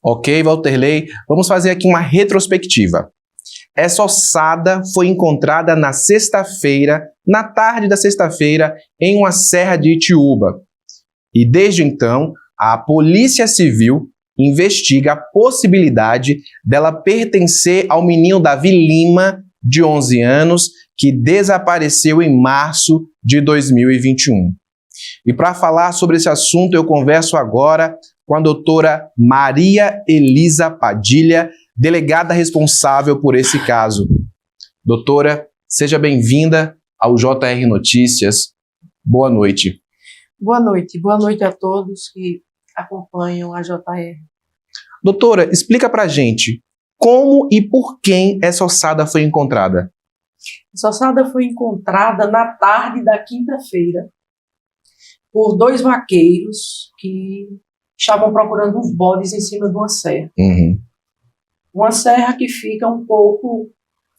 Ok, Walterley, vamos fazer aqui uma retrospectiva. Essa ossada foi encontrada na sexta-feira, na tarde da sexta-feira, em uma serra de Itiúba. E desde então, a Polícia Civil investiga a possibilidade dela pertencer ao menino Davi Lima, de 11 anos, que desapareceu em março de 2021. E para falar sobre esse assunto, eu converso agora com a doutora Maria Elisa Padilha, delegada responsável por esse caso. Doutora, seja bem-vinda ao JR Notícias. Boa noite. Boa noite a todos que acompanham a JR. Doutora, explica pra gente como e por quem essa ossada foi encontrada. Essa ossada foi encontrada na tarde da quinta-feira por 2 vaqueiros que estavam procurando uns bodes em cima de uma serra. Uma serra que fica um pouco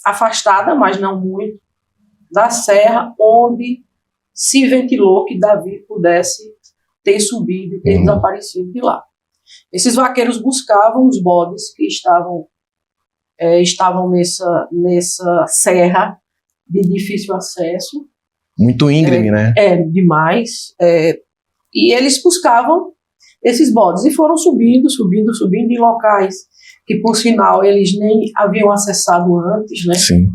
afastada, mas não muito, da serra onde se ventilou que Davi pudesse ter subido e ter desaparecido de lá. Esses vaqueiros buscavam os bodes que estavam nessa serra de difícil acesso. Muito íngreme, né? Demais. E eles buscavam esses bodes e foram subindo em locais que, por sinal, eles nem haviam acessado antes, né? Sim.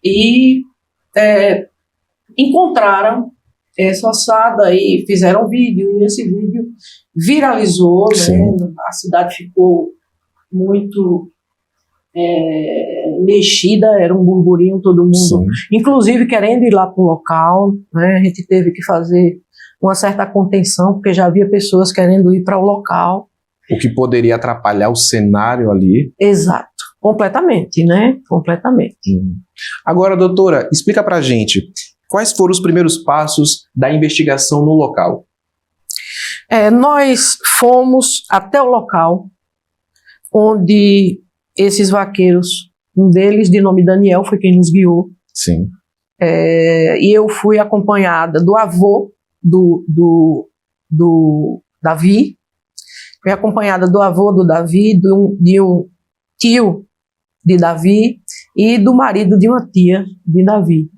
E encontraram essa ossada e fizeram vídeo, e esse vídeo viralizou, né? A cidade ficou muito mexida, era um burburinho, todo mundo, sim, inclusive querendo ir lá para o local, né? A gente teve que fazer uma certa contenção, porque já havia pessoas querendo ir para o local. O que poderia atrapalhar o cenário ali. Exato, completamente, né? Completamente. Agora, doutora, explica pra gente, quais foram os primeiros passos da investigação no local? Nós fomos até o local onde esses vaqueiros, um deles de nome Daniel, foi quem nos guiou. Sim. E eu fui acompanhada do avô do Davi, fui acompanhada do avô do Davi, de um tio de Davi e do marido de uma tia de Davi.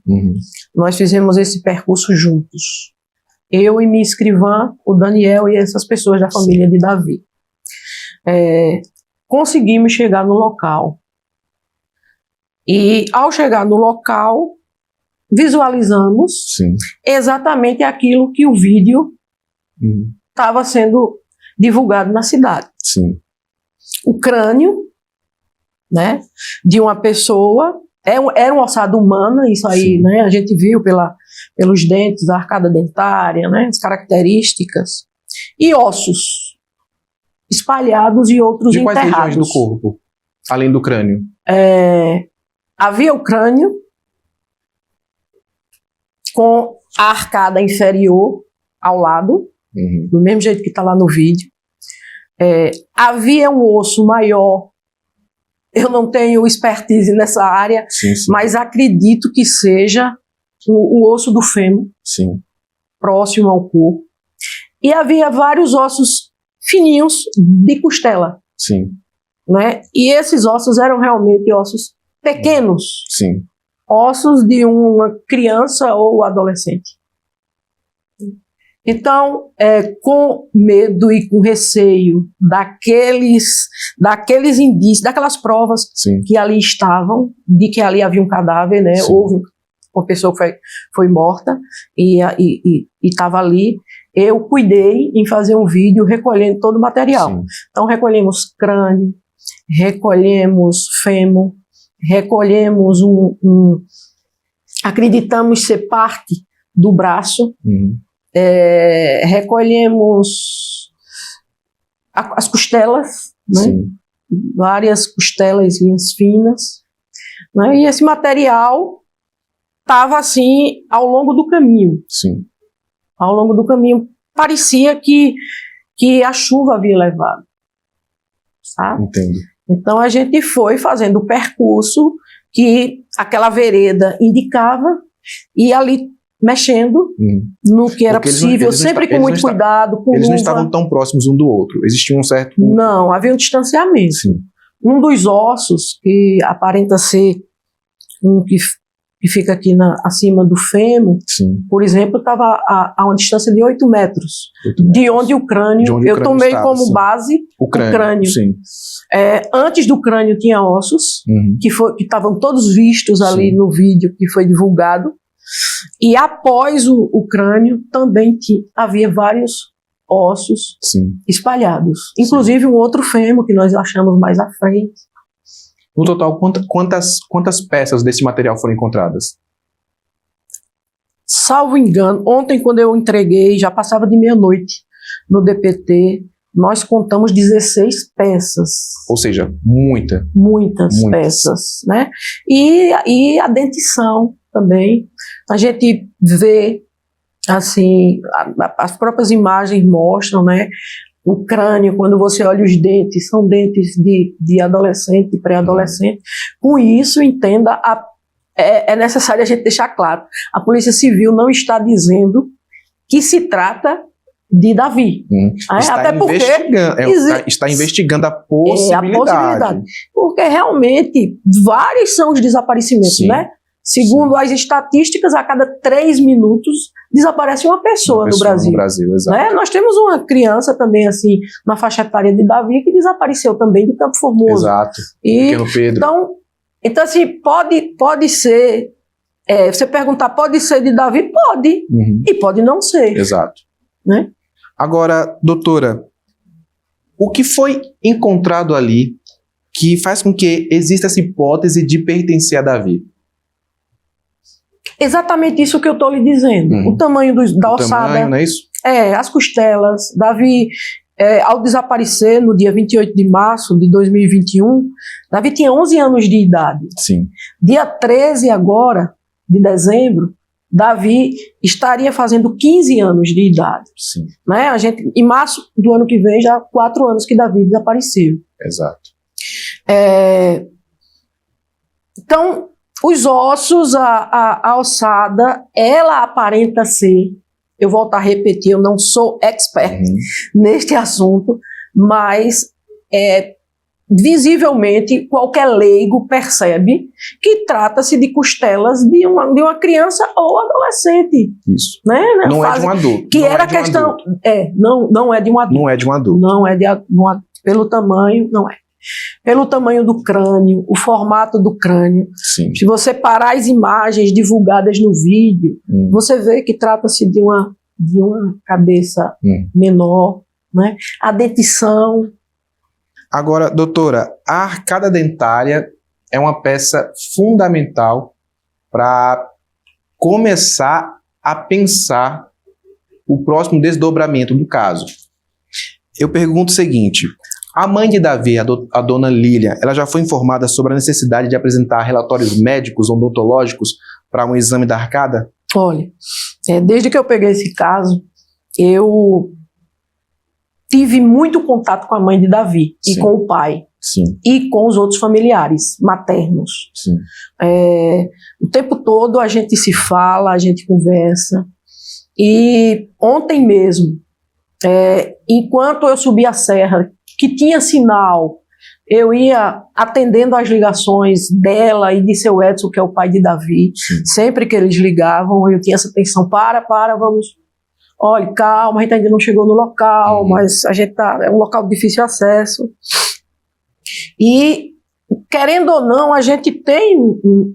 Nós fizemos esse percurso juntos. Eu e minha escrivã, o Daniel e essas pessoas da família de Davi. Conseguimos chegar no local. E ao chegar no local, visualizamos, sim, exatamente aquilo que o vídeo estava sendo divulgado na cidade. Sim. O crânio, né, de uma pessoa, era uma ossada humana, isso aí, né, a gente viu pelos dentes, a arcada dentária, né, as características, e ossos espalhados e outros enterrados. De quais regiões do corpo, além do crânio? Havia o crânio, com a arcada inferior ao lado, do mesmo jeito que está lá no vídeo. Havia um osso maior, eu não tenho expertise nessa área, sim, mas acredito que seja o osso do fêmur, sim, próximo ao corpo. E havia vários ossos fininhos de costela. Sim. Né? E esses ossos eram realmente ossos pequenos. Sim. Ossos de uma criança ou adolescente. Então, com medo e com receio daqueles indícios, daquelas provas, sim, que ali estavam, de que ali havia um cadáver, né? Houve uma pessoa que foi morta e estava ali, eu cuidei em fazer um vídeo recolhendo todo o material. Sim. Então, recolhemos crânio, recolhemos fêmur, recolhemos acreditamos ser parte do braço, recolhemos as costelas, né? Várias costelas finas, né? E esse material estava assim ao longo do caminho. Sim. Ao longo do caminho parecia que a chuva havia levado. Sabe? Entendo. Então a gente foi fazendo o percurso que aquela vereda indicava, e ali mexendo no que era possível, sempre com muito cuidado, com Eles luva. não estavam tão próximos um do outro, existia um certo... Não, havia um distanciamento. Sim. Um dos ossos, que aparenta ser um que fica aqui acima do fêmur, Sim. por exemplo, estava a uma distância de 8 metros, de onde o crânio, eu tomei estava, como base o crânio. Sim. Antes do crânio tinha ossos, que estavam todos vistos ali no vídeo que foi divulgado, e após o crânio também havia vários ossos espalhados, inclusive um outro fêmur que nós achamos mais à frente. No total, quantas peças desse material foram encontradas? Salvo engano, ontem quando eu entreguei, já passava de meia-noite no DPT, nós contamos 16 peças. Ou seja, muitas peças, né? E a dentição também. A gente vê, assim, as próprias imagens mostram, né? O crânio, quando você olha os dentes, são dentes de adolescente, de pré-adolescente. Com isso, entenda, é necessário a gente deixar claro, a Polícia Civil não está dizendo que se trata de Davi. Está investigando a possibilidade. Porque realmente, vários são os desaparecimentos, né? Segundo as estatísticas, a cada 3 minutos desaparece uma pessoa no Brasil. Exato. Né? Nós temos uma criança também, assim, na faixa etária de Davi, que desapareceu também de Campo Formoso. Exato. Pequeno Pedro. Então assim, pode ser, você perguntar, pode ser de Davi? Pode. E pode não ser. Exato. Né? Agora, doutora, o que foi encontrado ali que faz com que exista essa hipótese de pertencer a Davi? Exatamente isso que eu estou lhe dizendo. O tamanho da ossada. Tamanho, não é isso? As costelas. Davi, ao desaparecer no dia 28 de março de 2021, Davi tinha 11 anos de idade. Sim. Dia 13 agora, de dezembro, Davi estaria fazendo 15 anos de idade. Sim. Né? Em março do ano que vem, já 4 anos que Davi desapareceu. Exato. Então, os ossos, a ossada, ela aparenta ser, eu volto a repetir, eu não sou expert neste assunto, mas visivelmente qualquer leigo percebe que trata-se de costelas de uma criança ou adolescente. Isso. Né? Não é de um adulto. Que era a questão. Não é de um adulto. Não é de um adulto. Não é pelo tamanho, não é. Pelo tamanho do crânio, o formato do crânio. Sim. Se você parar as imagens divulgadas no vídeo, você vê que trata-se de uma cabeça menor, né? A dentição. Agora, doutora, a arcada dentária é uma peça fundamental para começar a pensar o próximo desdobramento do caso. Eu pergunto o seguinte: a mãe de Davi, a dona Lília, ela já foi informada sobre a necessidade de apresentar relatórios médicos odontológicos para um exame da arcada? Olha, desde que eu peguei esse caso, eu tive muito contato com a mãe de Davi e com o pai. Sim. E com os outros familiares maternos. Sim. O tempo todo a gente se fala, a gente conversa. E ontem mesmo, enquanto eu subia a serra, que tinha sinal, eu ia atendendo as ligações dela e de seu Edson, que é o pai de Davi. Sim. Sempre que eles ligavam, eu tinha essa atenção, vamos... Olha, calma, a gente ainda não chegou no local, mas a gente é um local de difícil acesso. E, querendo ou não, a gente tem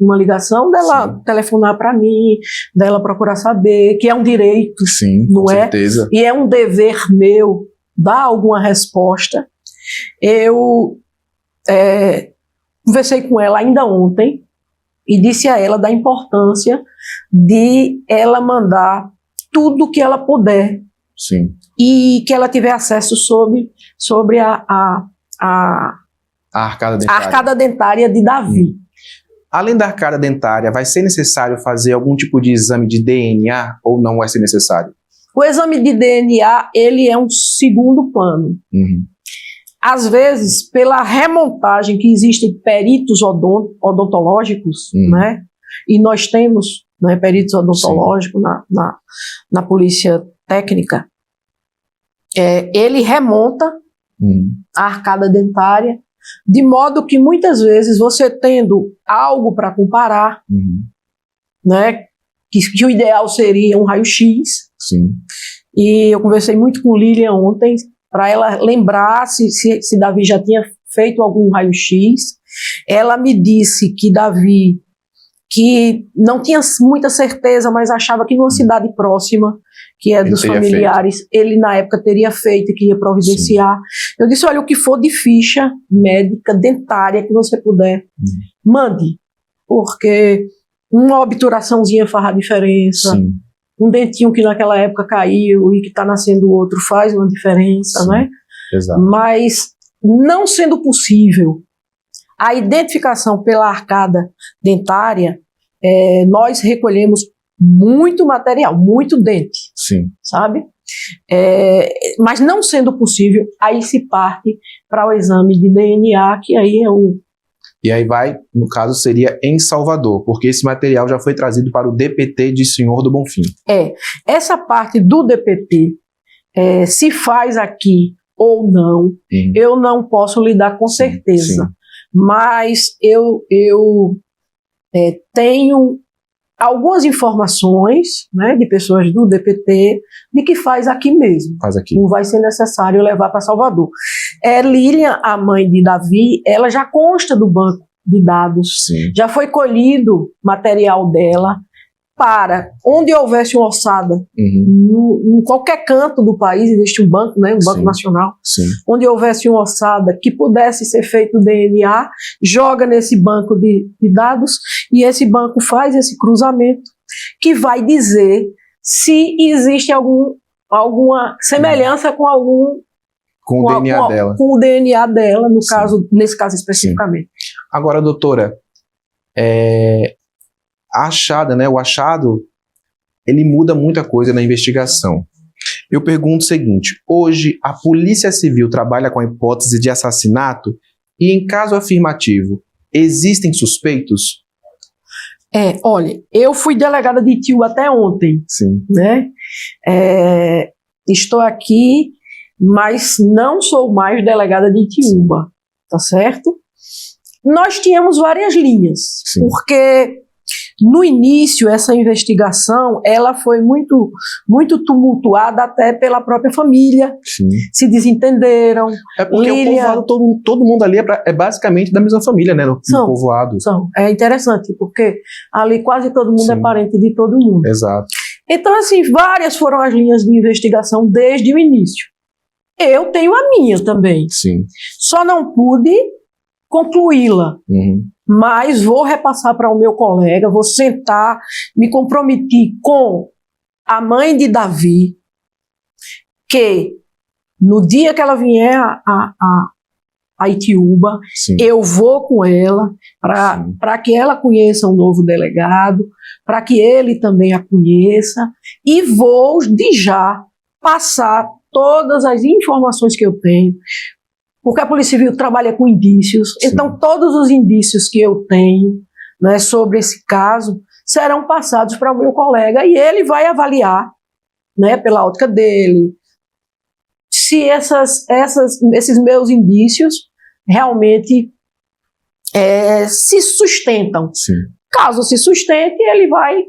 uma ligação dela telefonar para mim, dela procurar saber, que é um direito, não com é? certeza. E é um dever meu dar alguma resposta. Eu conversei com ela ainda ontem e disse a ela da importância de ela mandar tudo que ela puder. Sim. E que ela tiver acesso sobre a arcada dentária de Davi. Além da arcada dentária, vai ser necessário fazer algum tipo de exame de DNA ou não vai ser necessário? O exame de DNA, ele é um segundo plano. Às vezes, pela remontagem que existem peritos odontológicos, né? E nós temos né, peritos odontológicos na polícia técnica, ele remonta a arcada dentária, de modo que muitas vezes você tendo algo para comparar, né, que o ideal seria um raio-x. Sim. E eu conversei muito com Lilian ontem para ela lembrar se Davi já tinha feito algum raio-x. Ela me disse que Davi, que não tinha muita certeza, mas achava que numa cidade próxima, que é dos familiares, ele na época teria feito e que ia providenciar. Sim. Eu disse, olha, o que for de ficha médica, dentária, que você puder, mande, porque uma obturaçãozinha faz a diferença. Sim. Um dentinho que naquela época caiu e que está nascendo outro faz uma diferença, né? Exato. Mas não sendo possível a identificação pela arcada dentária, nós recolhemos muito material, muito dente. Sim. Sabe? Mas não sendo possível, aí se parte para o exame de DNA, que aí é o... E aí vai, no caso, seria em Salvador, porque esse material já foi trazido para o DPT de Senhor do Bonfim. Essa parte do DPT, se faz aqui ou não, eu não posso lhe dar com certeza. Sim. Mas eu tenho algumas informações, né, de pessoas do DPT, de que faz aqui mesmo. Faz aqui. Não vai ser necessário levar para Salvador. Lilian, a mãe de Davi, ela já consta do banco de dados. Sim. Já foi colhido material dela para onde houvesse uma ossada, em qualquer canto do país existe um banco, né, um banco nacional. Sim. Onde houvesse uma ossada que pudesse ser feito DNA, joga nesse banco de dados e esse banco faz esse cruzamento que vai dizer se existe alguma semelhança com o DNA dela. Com o DNA dela, nesse caso especificamente. Sim. Agora, doutora, a achada, né, o achado, ele muda muita coisa na investigação. Eu pergunto o seguinte, hoje a Polícia Civil trabalha com a hipótese de assassinato e, em caso afirmativo, existem suspeitos? Olha, eu fui delegada de Itiúba até ontem. Sim. Né? Estou aqui, mas não sou mais delegada de Itiúba, tá certo? Nós tínhamos várias linhas, sim, porque no início essa investigação ela foi muito, muito tumultuada até pela própria família. Sim. Se desentenderam. É porque o povoado, todo mundo ali é basicamente da mesma família, né? No povoado. É interessante, porque ali quase todo mundo, sim, é parente de todo mundo. Exato. Então, assim, várias foram as linhas de investigação desde o início. Eu tenho a minha também. Sim. Só não pude concluí-la. Mas vou repassar para o meu colega, vou sentar, me comprometi com a mãe de Davi, que no dia que ela vier a Itiúba, sim, eu vou com ela para que ela conheça o novo delegado, para que ele também a conheça, e vou de já passar todas as informações que eu tenho, porque a Polícia Civil trabalha com indícios, sim, então todos os indícios que eu tenho, né, sobre esse caso serão passados para o meu colega e ele vai avaliar, né, pela ótica dele, se esses meus indícios realmente se sustentam. Sim. Caso se sustente, ele vai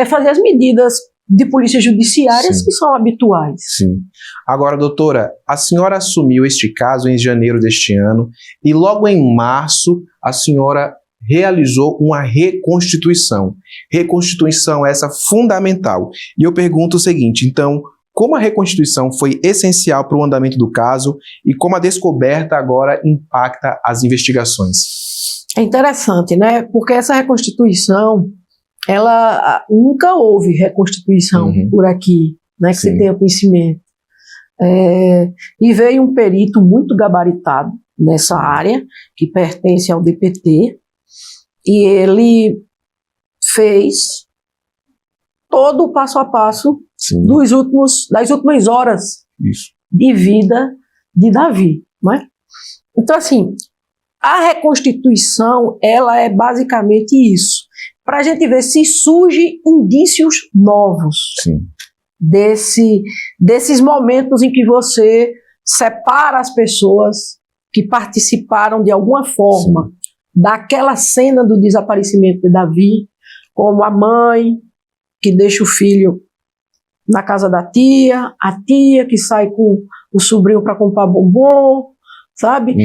fazer as medidas de polícia judiciárias, sim, que são habituais. Sim. Agora, doutora, a senhora assumiu este caso em janeiro deste ano e logo em março a senhora realizou uma reconstituição. Reconstituição essa fundamental. E eu pergunto o seguinte, então, como a reconstituição foi essencial para o andamento do caso e como a descoberta agora impacta as investigações? É interessante, né? Porque essa reconstituição, ela nunca houve reconstituição por aqui, né, que, sim, você tenha conhecimento. E veio um perito muito gabaritado nessa área, que pertence ao DPT, e ele fez todo o passo a passo, sim, das últimas horas, isso, de vida de Davi. Né? Então, assim, a reconstituição, ela é basicamente isso. para a gente ver se surgem indícios novos. Sim. Desses momentos em que você separa as pessoas que participaram de alguma forma daquela cena do desaparecimento de Davi, como a mãe que deixa o filho na casa da tia, a tia que sai com o sobrinho para comprar bombom, sabe?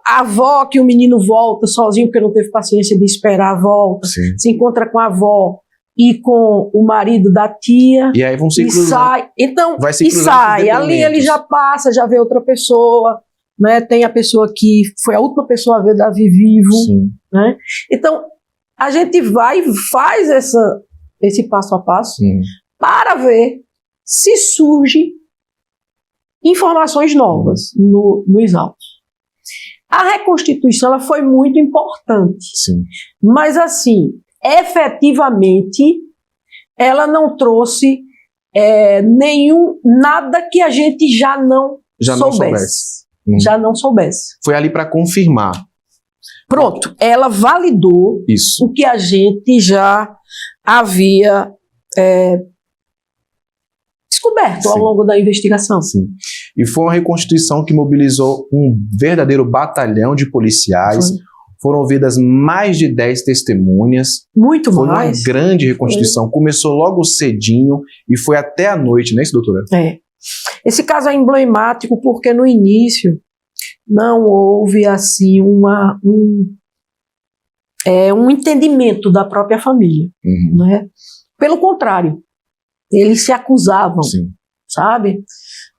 A avó que o menino volta sozinho porque não teve paciência de esperar a volta, se encontra com a avó e com o marido da tia, e aí vão se cruzando. Sai. Então, e sai. Ali ele já passa, já vê outra pessoa, né? Tem a pessoa que foi a última pessoa a ver Davi vivo, né? Então, a gente vai e faz esse passo a passo para ver se surge informações novas nos autos. A reconstituição ela foi muito importante, mas assim, efetivamente, ela não trouxe nada que a gente já não soubesse. Já não soubesse. Foi ali para confirmar. Pronto, ela validou o que a gente já havia descoberto ao longo da investigação. E foi uma reconstituição que mobilizou um verdadeiro batalhão de policiais. Foram ouvidas mais de 10 testemunhas. Muito foi mais. Foi uma grande reconstituição. Começou logo cedinho e foi até a noite, não é isso, doutora? Esse caso é emblemático porque no início não houve assim um entendimento da própria família. Né? Pelo contrário, eles se acusavam, sabe?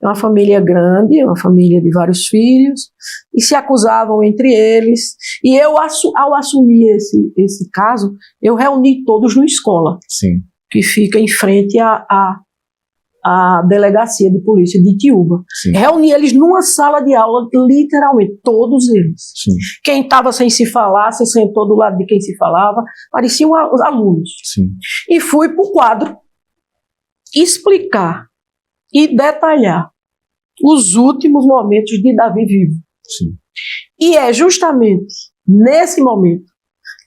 É uma família grande, uma família de vários filhos, e se acusavam entre eles. E eu, ao assumir esse caso, eu reuni todos numa escola, que fica em frente à delegacia de polícia de Itiúba. Reuni eles numa sala de aula, literalmente, todos eles. Quem estava sem se falar, se sentou do lado de quem se falava, pareciam os alunos. E fui para o quadro explicar e detalhar os últimos momentos de Davi vivo. E é justamente nesse momento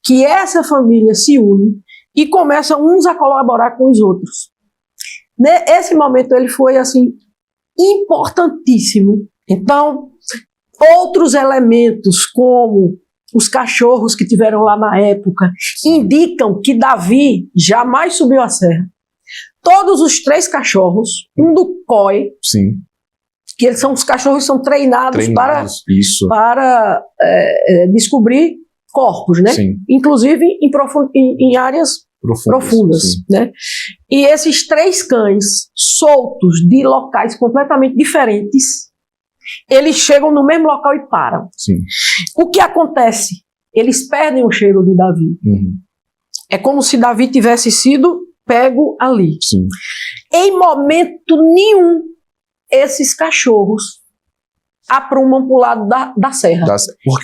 que essa família se une e começa uns a colaborar com os outros. Esse momento ele foi assim importantíssimo. Então, outros elementos como os cachorros que tiveram lá na época indicam que Davi jamais subiu a serra. Todos os 3 cachorros, um do COI, que os cachorros são treinados para descobrir corpos, né? Inclusive em áreas profundas, né? E esses 3 cães soltos de locais completamente diferentes, eles chegam no mesmo local e param. O que acontece? Eles perdem o cheiro de Davi. É como se Davi tivesse sido pego ali. Em momento nenhum, esses cachorros aprumam para o lado da serra.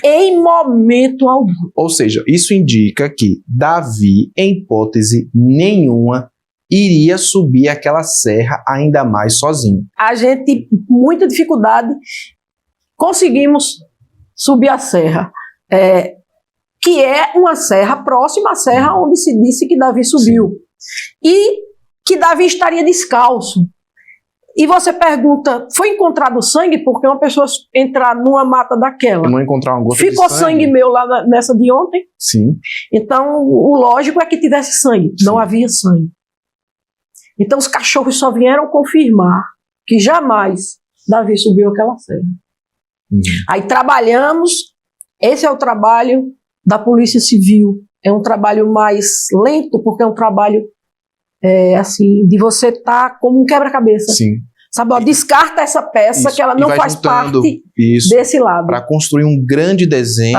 Em momento algum. Ou seja, isso indica que Davi, em hipótese nenhuma, iria subir aquela serra ainda mais sozinho. A gente, com muita dificuldade, conseguimos subir a serra. Que é uma serra próxima à serra onde se disse que Davi subiu. E que Davi estaria descalço. E você pergunta, foi encontrado sangue? Porque uma pessoa entrar numa mata daquela, não encontrar uma gota ficou de sangue meu lá nessa de ontem? Então, o lógico é que tivesse sangue. Não havia sangue. Então, os cachorros só vieram confirmar que jamais Davi subiu aquela serra. Aí trabalhamos, esse é o trabalho da Polícia Civil. É um trabalho mais lento, porque é um trabalho assim, de você estar como um quebra-cabeça. Sabe, ó, descarta essa peça que ela não faz parte desse lado. Para construir um grande desenho,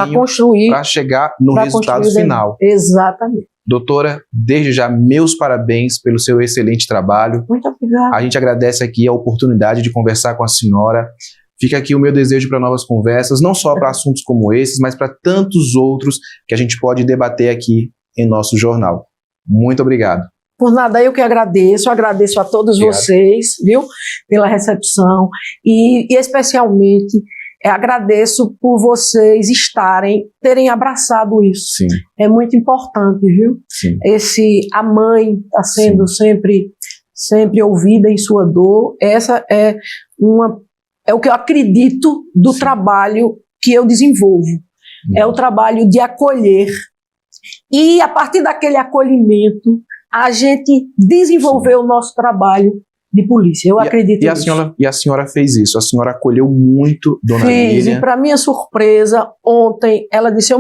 para chegar no resultado final. Exatamente. Doutora, desde já, meus parabéns pelo seu excelente trabalho. Muito obrigada. A gente agradece aqui a oportunidade de conversar com a senhora. Fica aqui o meu desejo para novas conversas, não só para assuntos como esses, mas para tantos outros que a gente pode debater aqui em nosso jornal. Muito obrigado. Por nada, eu que agradeço a todos vocês, viu, pela recepção e especialmente agradeço por vocês terem abraçado isso. Sim. É muito importante, viu? Sim. A mãe está sendo sempre ouvida em sua dor. Essa é o que eu acredito do trabalho que eu desenvolvo. É o trabalho de acolher. E, a partir daquele acolhimento, a gente desenvolveu o nosso trabalho de polícia. Eu acredito nisso. E a senhora fez isso? A senhora acolheu muito Dona Lília? E para minha surpresa, ontem, ela disse,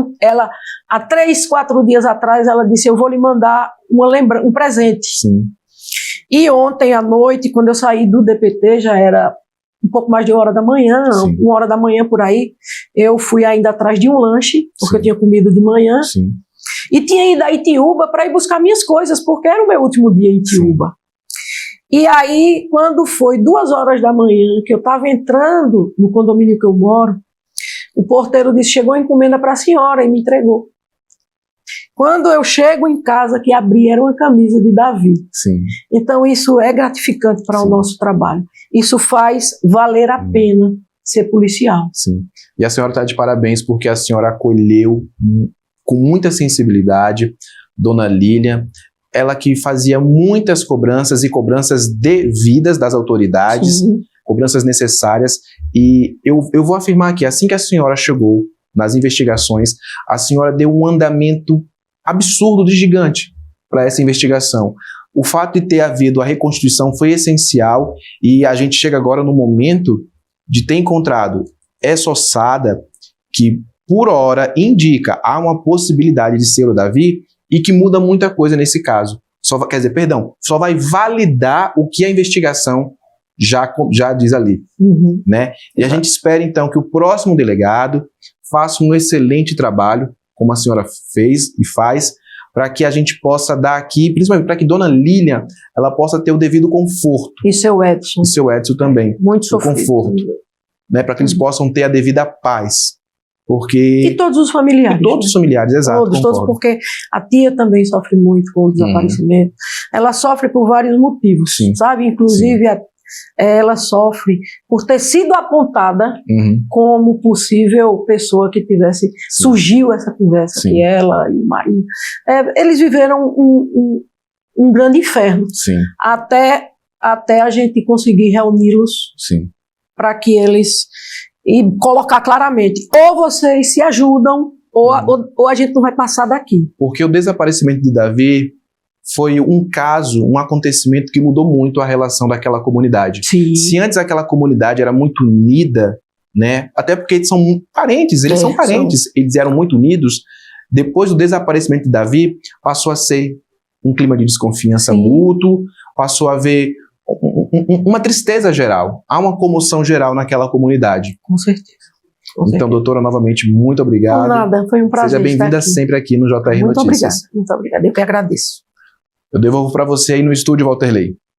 há 3, 4 dias atrás, ela disse, eu vou lhe mandar um presente. Sim. E ontem à noite, quando eu saí do DPT, já era um pouco mais de 1h da manhã, Sim. 1h da manhã por aí, eu fui ainda atrás de um lanche, porque eu tinha comido de manhã, Sim. e tinha ido a Itiúba para ir buscar minhas coisas, porque era o meu último dia em Itiúba. E aí, quando foi 2h da manhã, que eu estava entrando no condomínio que eu moro, o porteiro disse, chegou a encomenda para a senhora, e me entregou. Quando eu chego em casa, que abri, era uma camisa de Davi. Sim. Então, isso é gratificante para o nosso trabalho. Isso faz valer a pena ser policial. Sim. E a senhora está de parabéns porque a senhora acolheu com muita sensibilidade Dona Lília, ela que fazia muitas cobranças e cobranças devidas das autoridades, cobranças necessárias. E eu vou afirmar aqui, assim que a senhora chegou nas investigações, a senhora deu um andamento absurdo de gigante para essa investigação. O fato de ter havido a reconstituição foi essencial e a gente chega agora no momento de ter encontrado essa ossada que, por hora, indica há uma possibilidade de ser o Davi e que muda muita coisa nesse caso. Só vai validar o que a investigação já diz ali. Né? E a gente espera, então, que o próximo delegado faça um excelente trabalho, como a senhora fez e faz, para que a gente possa dar aqui, principalmente para que Dona Lília ela possa ter o devido conforto. E seu Edson. E seu Edson também. Muito sofrido. Conforto. Né, para que eles possam ter a devida paz. Porque... E todos os familiares. E todos os familiares, exato. Todos, porque a tia também sofre muito com o desaparecimento. Ela sofre por vários motivos, sabe? Inclusive, ela sofre por ter sido apontada como possível pessoa que tivesse... Surgiu essa conversa, que ela e o marido... eles viveram um grande inferno. Até a gente conseguir reuni-los para que eles... E colocar claramente, ou vocês se ajudam, ou a gente não vai passar daqui. Porque o desaparecimento de Davi foi um caso, um acontecimento que mudou muito a relação daquela comunidade. Se antes aquela comunidade era muito unida, né, até porque eles são parentes, eles eram muito unidos, depois do desaparecimento de Davi, passou a ser um clima de desconfiança mútuo, passou a haver uma tristeza geral, há uma comoção geral naquela comunidade. Com certeza. Então, doutora, novamente, muito obrigado. Por nada, foi um prazer. Seja bem-vinda sempre aqui no JR Notícias. Muito obrigada, eu que agradeço. Eu devolvo para você aí no estúdio, Walterley.